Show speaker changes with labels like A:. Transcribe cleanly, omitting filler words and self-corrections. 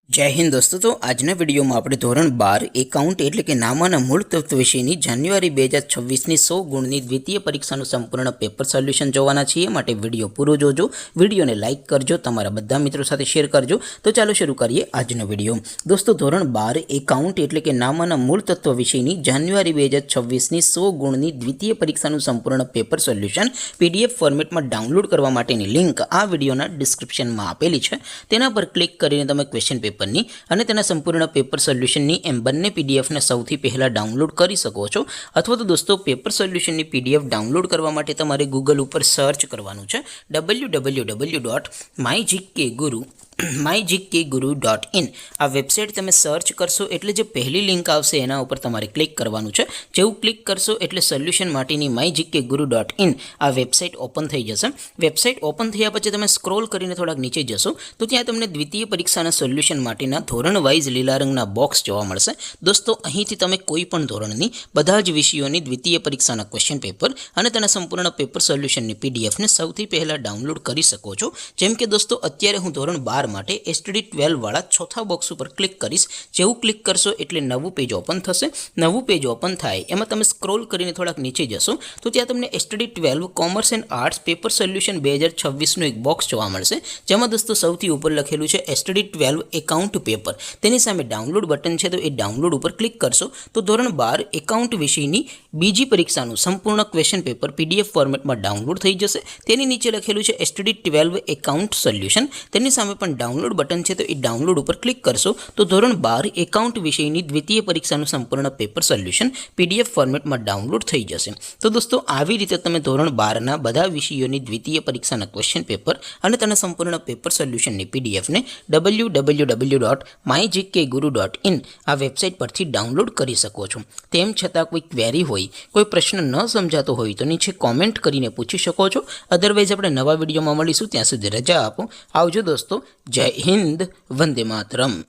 A: जय हिंद दोस्तों। तो आज विडियो में આપણે ધોરણ 12 એકાઉન્ટ એટલે કે નામાના મૂળ તત્વ વિષયની જાન્યુઆરી 2026ની 100 ગુણની દ્વિતીય પરીક્ષાનું સંપૂર્ણ પેપર સોલ્યુશન જોવાના છીએ। માટે વિડિયો પૂરો જોજો, વિડિયોને લાઈક કરજો, તમારા બધા મિત્રો સાથે શેર કરજો। તો ચાલો શરૂ કરીએ આજનો વિડિયો। દોસ્તો ધોરણ 12 એકાઉન્ટ એટલે કે નામાના મૂળ તત્વ વિષયની જાન્યુઆરી 2026ની 100 ગુણની દ્વિતીય પરીક્ષાનું સંપૂર્ણ પેપર સોલ્યુશન PDF ફોર્મેટમાં ડાઉનલોડ કરવા માટેની લિંક આ વિડિયોના ડિસ્ક્રિપ્શનમાં આપેલી છે। તેના પર ક્લિક કરીને તમે ક્વેશ્ચન પેપર અને તેના સંપૂર્ણ પેપર સોલ્યુશનની એમ બંને પીડીએફને સૌથી પહેલા ડાઉનલોડ કરી શકો છો। અથવા તો દોસ્તો પેપર સોલ્યુશનની પીડીએફ ડાઉનલોડ કરવા માટે તમારે ગૂગલ ઉપર સર્ચ કરવાનું છે www.mygkguru.in। આ વેબસાઇટ તમે સર્ચ કરશો એટલે જે પહેલી લિંક આવશે એના ઉપર તમારે ક્લિક કરવાનું છે। જેવું ક્લિક કરશો એટલે સોલ્યુશન માટેની mygkguru.in આ વેબસાઇટ ઓપન થઈ જશે। વેબસાઇટ ઓપન થયા પછી તમે સ્ક્રોલ કરીને થોડાક નીચે જશો તો ત્યાં તમને દ્વિતીય પરીક્ષાના સોલ્યુશન માટેના ધોરણ વાઇઝ લીલા રંગના બોક્સ જોવા મળશે। દોસ્તો અહીંથી તમે કોઈ પણ ધોરણની બધા જ વિષયોની દ્વિતીય પરીક્ષાના ક્વેશ્ચન પેપર અને તેના સંપૂર્ણ પેપર સોલ્યુશનની પીડીએફને સૌથી પહેલા ડાઉનલોડ કરી શકો છો। જેમ કે દોસ્તો અત્યારે હું ધોરણ 12 માટે STD 12 વાળા ચોથા બોક્સ ઉપર ક્લિક કરીશ। જેવું ક્લિક કરશો એટલે નવું પેજ ઓપન થશે। નવું પેજ ઓપન થાય એમાં તમે સ્ક્રોલ કરીને થોડાક નીચે જશો તો ત્યાં તમને STD 12 commerce and arts paper solution 2026નું એક બોક્સ જોવા મળશે। જેમાં દોસ્તો સૌથી ઉપર લખેલું છે STD 12 એકાઉન્ટ પેપર। તેની સામે ડાઉનલોડ બટન છે તો એ ડાઉનલોડ ઉપર ક્લિક કરશો તો ધોરણ 12 એકાઉન્ટ વિષયની બીજી પરીક્ષાનું સંપૂર્ણ ક્વેશ્ચન પેપર PDF ફોર્મેટમાં ડાઉનલોડ થઈ જશે। તેની નીચે લખેલું છે STD 12 એકાઉન્ટ સોલ્યુશન। તેની સામે પણ ડાઉનલોડ બટન છે તો એ ડાઉનલોડ ઉપર ક્લિક કરશો તો ધોરણ 12 એકાઉન્ટ વિષયની દ્વિતીય પરીક્ષાનું સંપૂર્ણ પેપર સોલ્યુશન PDF ફોર્મેટમાં ડાઉનલોડ થઈ જશે। તો દોસ્તો આવી રીતે તમે ધોરણ 12ના બધા વિષયોની દ્વિતીય પરીક્ષાના ક્વેશ્ચન પેપર અને તેના સંપૂર્ણ પેપર સોલ્યુશનની પીડીએફને www.mygkguru.in આ વેબસાઇટ પરથી ડાઉનલોડ કરી શકો છો। તેમ છતાં કોઈ ક્વેરી હોય, કોઈ પ્રશ્ન ન સમજાતો હોય તો નીચે કોમેન્ટ કરીને પૂછી શકો છો। અધરવાઇઝ આપણે નવા વિડીયોમાં મળીશું, ત્યાં સુધી રજા આપો। આવજો દોસ્તો। જય હિન્દ, વંદે માતરમ।